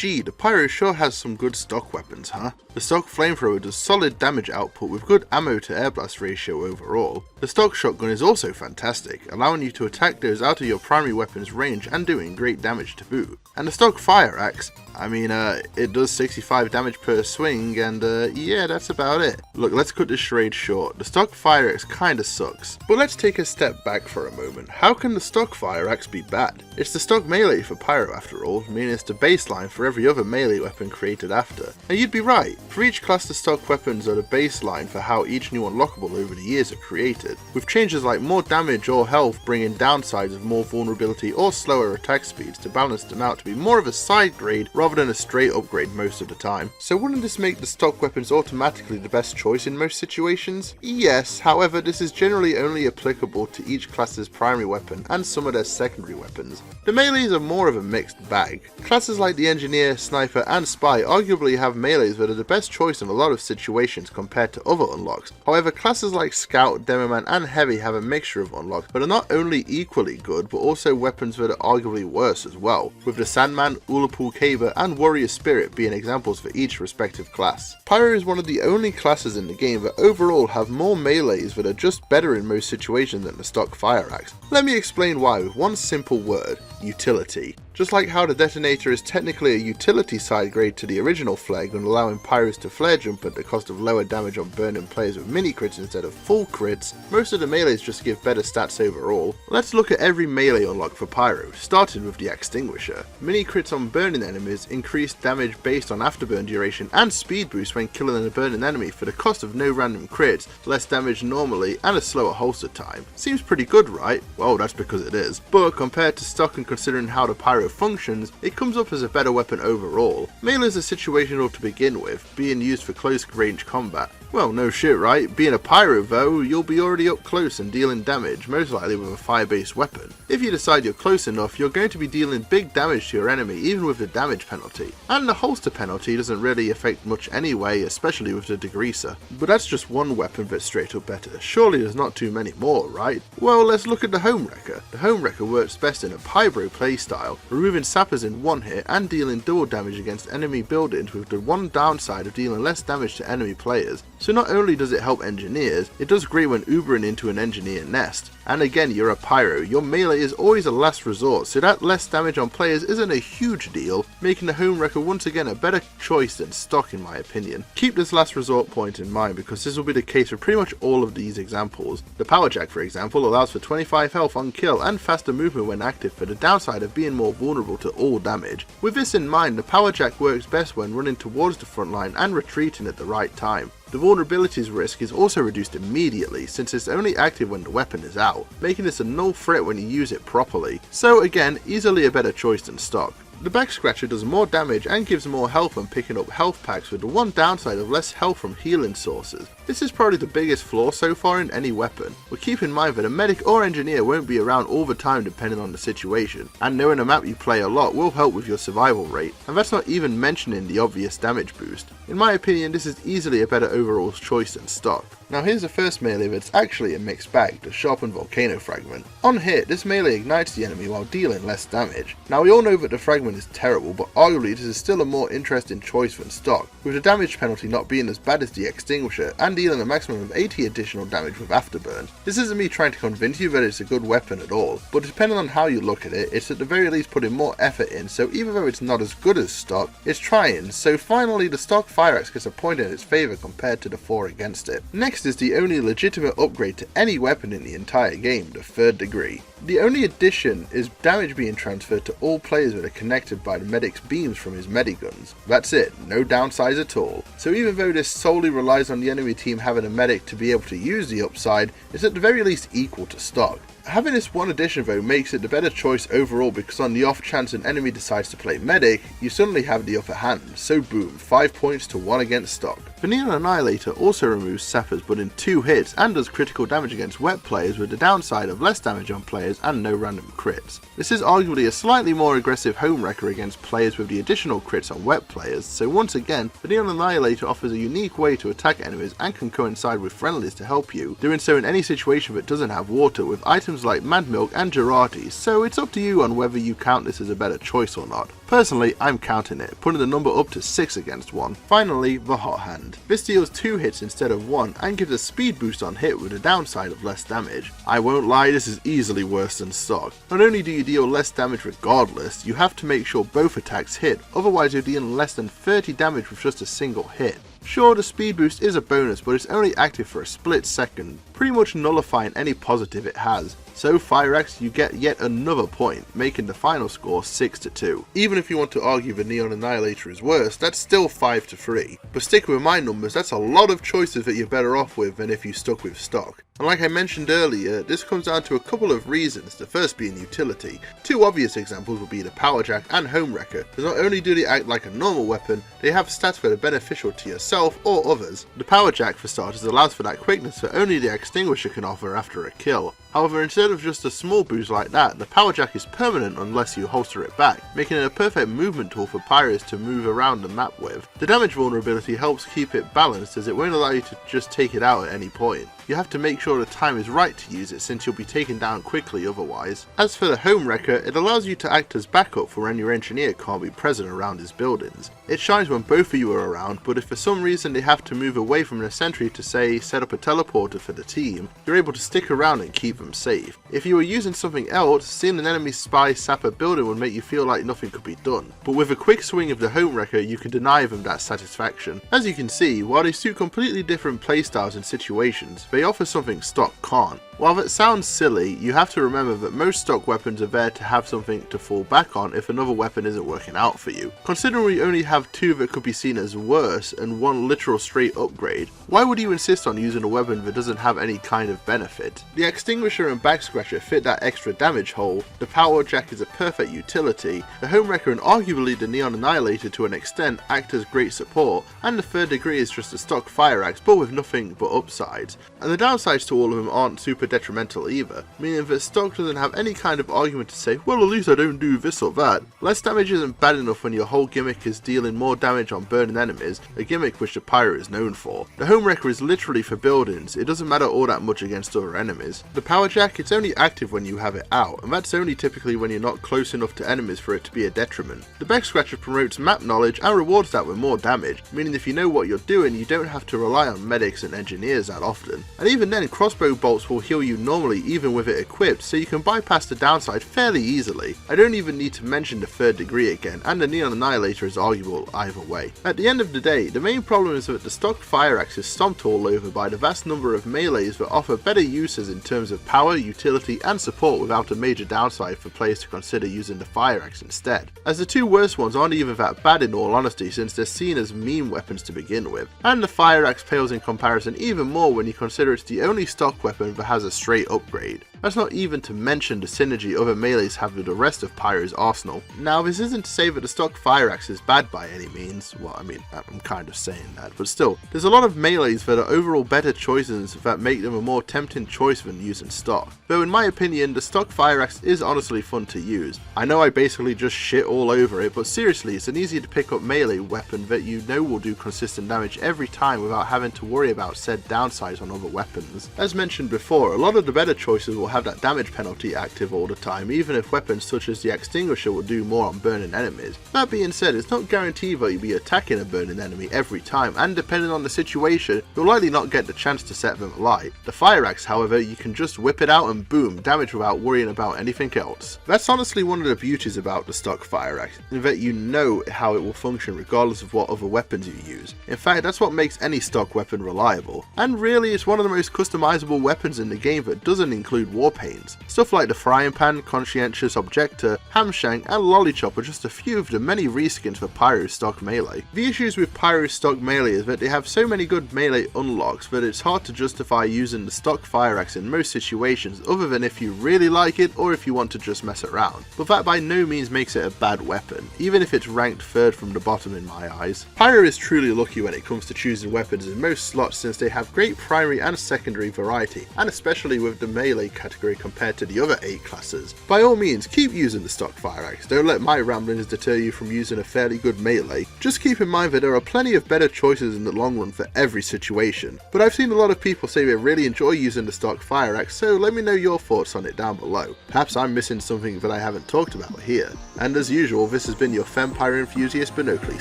Gee, the Pyro sure has some good stock weapons, huh? The stock flamethrower does solid damage output with good ammo to air blast ratio overall. The stock shotgun is also fantastic, allowing you to attack those out of your primary weapon's range and doing great damage to boot. And the stock fire axe, it does 65 damage per swing, and yeah, that's about it. Look, let's cut this charade short. The stock fire axe kinda sucks. But let's take a step back for a moment. How can the stock fire axe be bad? It's the stock melee for Pyro after all, meaning it's the baseline for every other melee weapon created after. And you'd be right, for each class the stock weapons are the baseline for how each new unlockable over the years are created, with changes like more damage or health bringing downsides of more vulnerability or slower attack speeds to balance them out to be more of a side grade rather than a straight upgrade most of the time. So wouldn't this make the stock weapons automatically the best choice in most situations? Yes, however this is generally only applicable to each class's primary weapon and some of their secondary weapons. The melees are more of a mixed bag. Classes like the Engineer, Sniper and Spy arguably have melees that are the best choice in a lot of situations compared to other unlocks. However, classes like Scout, Demoman and Heavy have a mixture of unlocks but are not only equally good but also weapons that are arguably worse as well, with the Sandman, Ullapool Caver and Warrior Spirit being examples for each respective class. Pyro is one of the only classes in the game that overall have more melees that are just better in most situations than the stock fire axe. Let me explain why with one simple word: utility. Just like how the detonator is technically a utility side grade to the original flare gun, allowing pyros to flare jump at the cost of lower damage on burning players with mini crits instead of full crits, most of the melees just give better stats overall. Let's look at every melee unlock for pyro, starting with the extinguisher. Mini crits on burning enemies increase damage based on afterburn duration and speed boost when killing a burning enemy for the cost of no random crits, less damage normally and a slower holster time. Seems pretty good, right? Well, that's because it is. But compared to stock and considering how the pyro functions, it comes up as a better weapon overall. Melees are situational to begin with, being used for close range combat. Well, no shit, right? Being a pyro though, you'll be already up close and dealing damage, most likely with a fire-based weapon. If you decide you're close enough, you're going to be dealing big damage to your enemy even with the damage penalty. And the holster penalty doesn't really affect much anyway, especially with the degreaser. But that's just one weapon that's straight up better. Surely there's not too many more, right? Well, let's look at the Home Wrecker. The Home Wrecker works best in a Pyro playstyle, removing sappers in one hit and dealing double damage against enemy buildings, with the one downside of dealing less damage to enemy players. So not only does it help engineers, it does great when Ubering into an engineer nest. And again, you're a pyro, your melee is always a last resort, so that less damage on players isn't a huge deal, making the Home Wrecker once again a better choice than stock in my opinion. Keep this last resort point in mind because this will be the case for pretty much all of these examples. The Power Jack, for example, allows for 25 health on kill and faster movement when active, for the downside of being more vulnerable to all damage. With this in mind, the Power Jack works best when running towards the front line and retreating at the right time. The vulnerabilities risk is also reduced immediately since it's only active when the weapon is out, making this a null threat when you use it properly. So again, easily a better choice than stock. The Back Scratcher does more damage and gives more health when picking up health packs, with the one downside of less health from healing sources. This is probably the biggest flaw so far in any weapon, but keep in mind that a medic or engineer won't be around all the time depending on the situation, and knowing a map you play a lot will help with your survival rate, and that's not even mentioning the obvious damage boost. In my opinion, this is easily a better overall choice than stock. Now here's the first melee that's actually a mixed bag, the Sharpened Volcano Fragment. On hit, this melee ignites the enemy while dealing less damage. Now we all know that the fragment is terrible, but arguably this is still a more interesting choice than stock, with the damage penalty not being as bad as the Extinguisher and dealing a maximum of 80 additional damage with afterburn. This isn't me trying to convince you that it's a good weapon at all, but depending on how you look at it, it's at the very least putting more effort in, so even though it's not as good as stock, it's trying. So finally the stock fire axe gets a point in its favour compared to the 4 against it. Next is the only legitimate upgrade to any weapon in the entire game, the 3rd degree. The only addition is damage being transferred to all players that are connected by the medic's beams from his mediguns. That's it, no downsides at all. So even though this solely relies on the enemy team having a medic to be able to use the upside, it's at the very least equal to stock. Having this one addition though makes it the better choice overall, because on the off chance an enemy decides to play medic, you suddenly have the upper hand, so boom, 5 points to 1 against stock. The Neon Annihilator also removes sappers but in 2 hits and does critical damage against wet players, with the downside of less damage on players and no random crits. This is arguably a slightly more aggressive Home Wrecker against players with the additional crits on wet players, so once again, the Neon Annihilator offers a unique way to attack enemies and can coincide with friendlies to help you, doing so in any situation that doesn't have water, with items items like Mad Milk and Girardi, so it's up to you on whether you count this as a better choice or not. Personally, I'm counting it, putting the number up to 6 against 1. Finally, the Hot Hand. This deals 2 hits instead of 1 and gives a speed boost on hit with a downside of less damage. I won't lie, this is easily worse than stock. Not only do you deal less damage regardless, you have to make sure both attacks hit, otherwise you're dealing less than 30 damage with just a single hit. Sure, the speed boost is a bonus, but it's only active for a split second, pretty much nullifying any positive it has. So Fire Axe, you get yet another point, making the final score 6-2. Even if you want to argue the Neon Annihilator is worse, that's still 5-3. But sticking with my numbers, that's a lot of choices that you're better off with than if you stuck with stock. And like I mentioned earlier, this comes down to a couple of reasons, the first being utility. 2 obvious examples would be the Power Jack and Home Wrecker, because not only do they act like a normal weapon, they have stats that are beneficial to yourself or others. The Power Jack for starters allows for that quickness that only the Extinguisher can offer after a kill. However, instead of just a small boost like that, the Power Jack is permanent unless you holster it back, making it a perfect movement tool for pyros to move around the map with. The damage vulnerability helps keep it balanced as it won't allow you to just take it out at any point. You have to make sure the time is right to use it since you'll be taken down quickly otherwise. As for the Home Wrecker, it allows you to act as backup for when your engineer can't be present around his buildings. It shines when both of you are around, but if for some reason they have to move away from the sentry to say set up a teleporter for the team, you're able to stick around and keep them safe. If you were using something else, seeing an enemy spy sap a building would make you feel like nothing could be done. But with a quick swing of the Home Wrecker, you can deny them that satisfaction. As you can see, while they suit completely different playstyles and situations, they offer something stock can't. While that sounds silly, you have to remember that most stock weapons are there to have something to fall back on if another weapon isn't working out for you. Considering we only have 2 that could be seen as worse and 1 literal straight upgrade, why would you insist on using a weapon that doesn't have any kind of benefit? The Extinguisher and Back Scratcher fit that extra damage hole, the Power Jack is a perfect utility, the Home Wrecker and arguably the Neon Annihilator to an extent act as great support, and the Third Degree is just a stock Fire Axe but with nothing but upsides. And the downsides to all of them aren't super detrimental either, meaning that stock doesn't have any kind of argument to say, well at least I don't do this or that. Less damage isn't bad enough when your whole gimmick is dealing more damage on burning enemies, a gimmick which the Pyro is known for. The Home Wrecker is literally for buildings, it doesn't matter all that much against other enemies. The Power Jack, it's only active when you have it out, and that's only typically when you're not close enough to enemies for it to be a detriment. The Back Scratcher promotes map knowledge and rewards that with more damage, meaning if you know what you're doing you don't have to rely on medics and engineers that often. And even then, crossbow bolts will heal you normally even with it equipped, so you can bypass the downside fairly easily. I don't even need to mention the Third Degree again, and the Neon Annihilator is arguable either way. At the end of the day, the main problem is that the stock Fire Axe is stomped all over by the vast number of melees that offer better uses in terms of power, utility and support without a major downside for players to consider using the Fire Axe instead. As the 2 worst ones aren't even that bad in all honesty since they're seen as meme weapons to begin with, and the Fire Axe pales in comparison even more when you consider it's the only stock weapon that has a straight upgrade. That's not even to mention the synergy other melees have with the rest of Pyro's arsenal. Now this isn't to say that the stock Fire Axe is bad by any means, well I mean I'm kind of saying that, but still, there's a lot of melees that are overall better choices that make them a more tempting choice than using stock. Though in my opinion, the stock Fire Axe is honestly fun to use. I know I basically just shit all over it, but seriously it's an easy to pick up melee weapon that you know will do consistent damage every time without having to worry about said downsides on other weapons. As mentioned before, a lot of the better choices will have that damage penalty active all the time, even if weapons such as the Extinguisher will do more on burning enemies. That being said, it's not guaranteed that you'll be attacking a burning enemy every time, and depending on the situation, you'll likely not get the chance to set them alight. The Fire Axe, however, you can just whip it out and boom, damage without worrying about anything else. That's honestly one of the beauties about the stock Fire Axe, in that you know how it will function regardless of what other weapons you use. In fact, that's what makes any stock weapon reliable. And really, it's one of the most customizable weapons in the game that doesn't include warpanes. Stuff like the Frying Pan, Conscientious Objector, Hamshank and Lollychop are just a few of the many reskins for Pyro's stock melee. The issues with Pyro's stock melee is that they have so many good melee unlocks that it's hard to justify using the stock Fire Axe in most situations other than if you really like it or if you want to just mess around. But that by no means makes it a bad weapon, even if it's ranked third from the bottom in my eyes. Pyro is truly lucky when it comes to choosing weapons in most slots since they have great primary and secondary variety, and especially with the melee category category compared to the other 8 classes. By all means, keep using the stock fire axe, don't let my ramblings deter you from using a fairly good melee. Just keep in mind that there are plenty of better choices in the long run for every situation. But I've seen a lot of people say they really enjoy using the stock fire axe, so let me know your thoughts on it down below. Perhaps I'm missing something that I haven't talked about here. And as usual, this has been your Fempire enthusiast BonOakley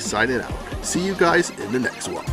signing out. See you guys in the next one.